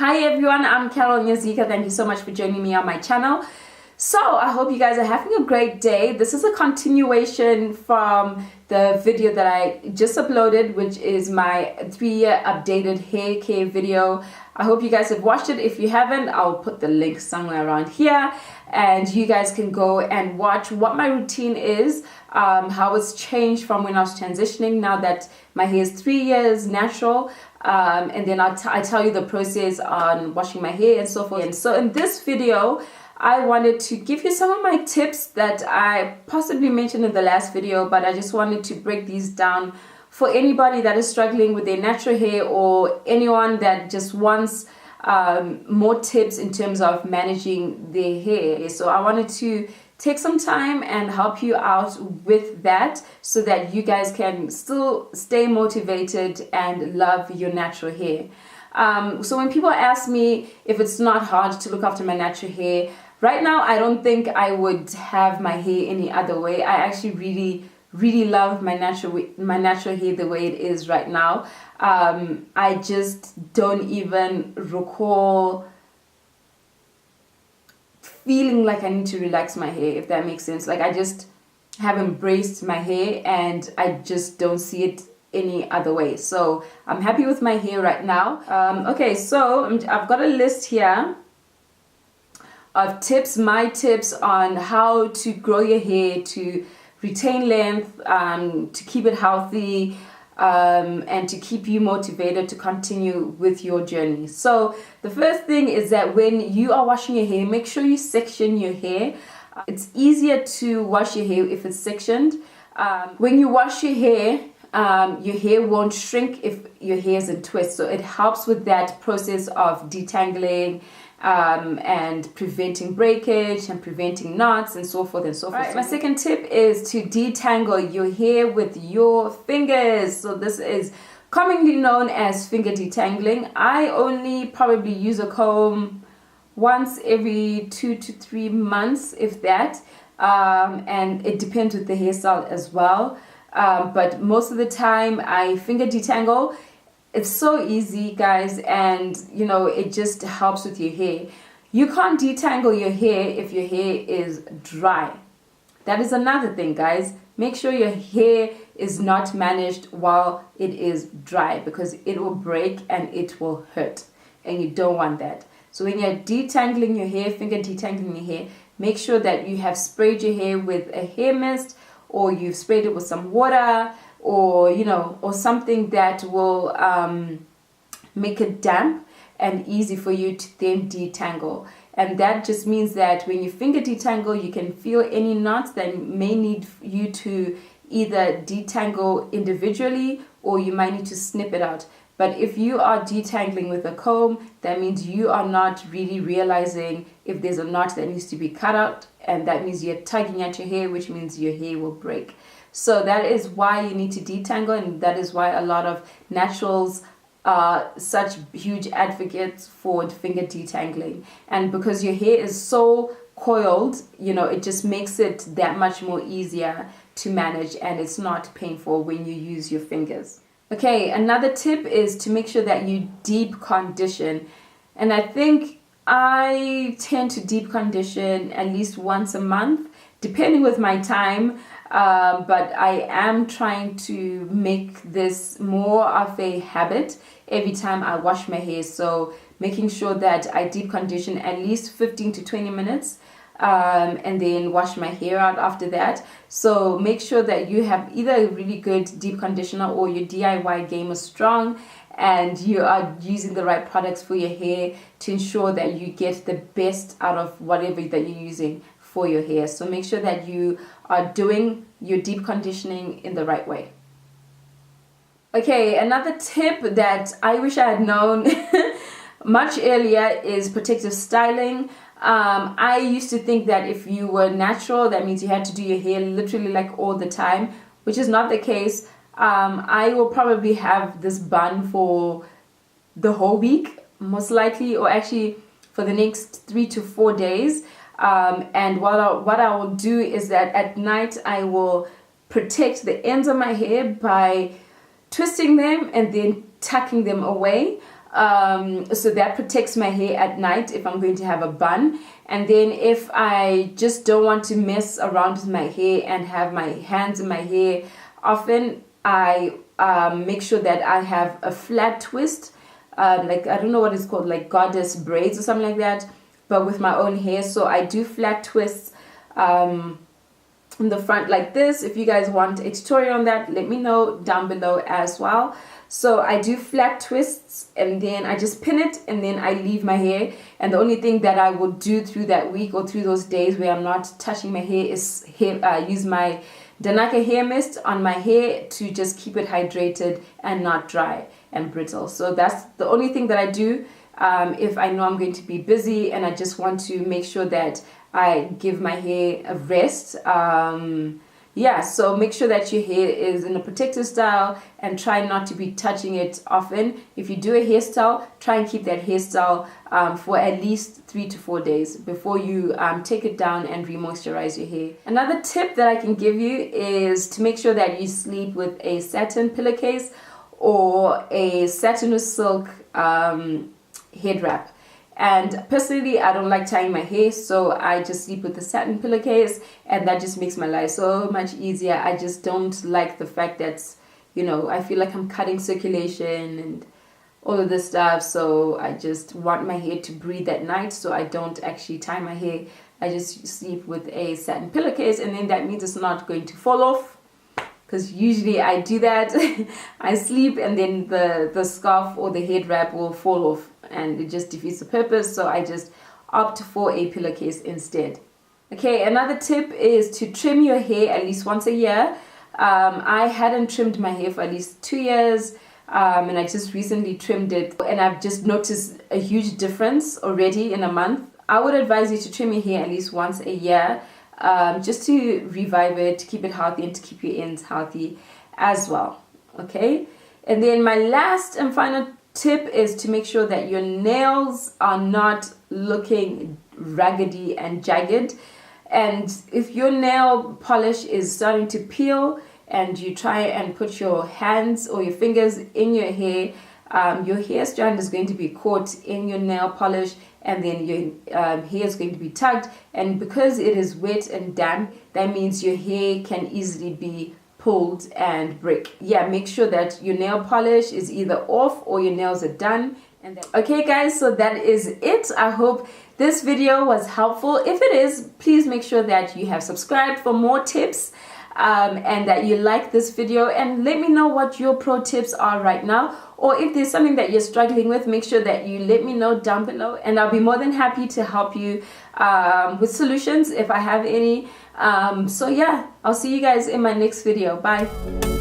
Hi everyone, I'm Nyazika. Thank you so much for joining me on my channel. So I hope you guys are having a great day. This is a continuation from the video that I just uploaded, which is my 3-year updated hair care video. I hope you guys have watched it. If you haven't, I'll put the link somewhere around here and you guys can go and watch what my routine is, how it's changed from when I was transitioning now that my hair is 3 years natural. And then I tell you the process on washing my hair and so forth. And so in this video, I wanted to give you some of my tips that I possibly mentioned in the last video, but I just wanted to break these down for anybody that is struggling with their natural hair or anyone that just wants more tips in terms of managing their hair. So I wanted to take some time and help you out with that so that you guys can still stay motivated and love your natural hair. So when people ask me if it's not hard to look after my natural hair, right now I don't think I would have my hair any other way. I actually really love my natural hair the way it is right now. I just don't even recall feeling like I need to relax my hair, if that makes sense. Like, I just have embraced my hair and I just don't see it any other way. So I'm happy with my hair right now. Okay, so I've got a list here of tips, my tips on how to grow your hair, to retain length, to keep it healthy, and to keep you motivated to continue with your journey. So the first thing is that when you are washing your hair, make sure you section your hair. It's easier to wash your hair if it's sectioned. When you wash your hair won't shrink if your hair is in twists. So it helps with that process of detangling and preventing breakage and preventing knots and so forth and so forth. Right, my second tip is to detangle your hair with your fingers. So this is commonly known as finger detangling. I only probably use a comb once every 2 to 3 months, if that, and it depends with the hairstyle as well. But most of the time I finger detangle. It's so easy, guys, and you know, it just helps with your hair. You can't detangle your hair if your hair is dry. That is another thing, guys. Make sure your hair is not managed while it is dry, because it will break and it will hurt, and you don't want that. So when you're detangling your hair, finger detangling your hair, make sure that you have sprayed your hair with a hair mist, or you've sprayed it with some water, or or something that will make it damp and easy for you to then detangle. And that just means that when you finger detangle, you can feel any knots that may need you to either detangle individually, or you might need to snip it out. But if you are detangling with a comb, that means you are not really realizing if there's a knot that needs to be cut out, and that means you're tugging at your hair, which means your hair will break. So that is why you need to detangle, and that is why a lot of naturals are such huge advocates for finger detangling. And because your hair is so coiled, it just makes it that much more easier to manage, and it's not painful when you use your fingers. Okay, another tip is to make sure that you deep condition. And I think I tend to deep condition at least once a month, depending with my time. But I am trying to make this more of a habit every time I wash my hair. So making sure that I deep condition at least 15 to 20 minutes, and then wash my hair out after that. So make sure that you have either a really good deep conditioner or your DIY game is strong, and you are using the right products for your hair to ensure that you get the best out of whatever that you're using for your hair. So make sure that you are doing your deep conditioning in the right way. Okay, another tip that I wish I had known much earlier is protective styling. I used to think that if you were natural, that means you had to do your hair literally like all the time, which is not the case. I will probably have this bun for the whole week, most likely, or actually for the next 3 to 4 days. And what I will do is that at night I will protect the ends of my hair by twisting them and then tucking them away. So that protects my hair at night if I'm going to have a bun. And then if I just don't want to mess around with my hair and have my hands in my hair often, I make sure that I have a flat twist, like I don't know what it's called, like goddess braids or something like that, but with my own hair. So I do flat twists in the front like this. If you guys want a tutorial on that, let me know down below as well. So I do flat twists and then I just pin it and then I leave my hair. And the only thing that I will do through that week or through those days where I'm not touching my hair is use my Nyazika hair mist on my hair to just keep it hydrated and not dry and brittle. So that's the only thing that I do if I know I'm going to be busy and I just want to make sure that I give my hair a rest. Yeah, so make sure that your hair is in a protective style and try not to be touching it often. If you do a hairstyle, try and keep that hairstyle for at least 3 to 4 days before you take it down and re-moisturize your hair. Another tip that I can give you is to make sure that you sleep with a satin pillowcase or a satin or silk head wrap. And personally, I don't like tying my hair, so I just sleep with the satin pillowcase, and that just makes my life so much easier. I just don't like the fact that, you know, I feel like I'm cutting circulation and all of this stuff, so I just want my hair to breathe at night, so I don't actually tie my hair. I just sleep with a satin pillowcase, and then that means it's not going to fall off, because usually I do that. I sleep and then the scarf or the head wrap will fall off and it just defeats the purpose, so I just opt for a pillowcase instead. Okay, another tip is to trim your hair at least once a year. I hadn't trimmed my hair for at least 2 years, and I just recently trimmed it, and I've just noticed a huge difference already in a month. I would advise you to trim your hair at least once a year, just to revive it, to keep it healthy, and to keep your ends healthy as well. Okay, and then my last and final tip is to make sure that your nails are not looking raggedy and jagged. And if your nail polish is starting to peel and you try and put your hands or your fingers in your hair strand is going to be caught in your nail polish, and then your hair is going to be tugged, and because it is wet and damp, that means your hair can easily be pulled and break. Yeah, make sure that your nail polish is either off or your nails are done. And then, okay guys, so that is it. I hope this video was helpful. If it is, please make sure that you have subscribed for more tips, and that you like this video, and let me know what your pro tips are right now, or if there's something that you're struggling with, make sure that you let me know down below, and I'll be more than happy to help you with solutions if I have any. So yeah, I'll see you guys in my next video. Bye.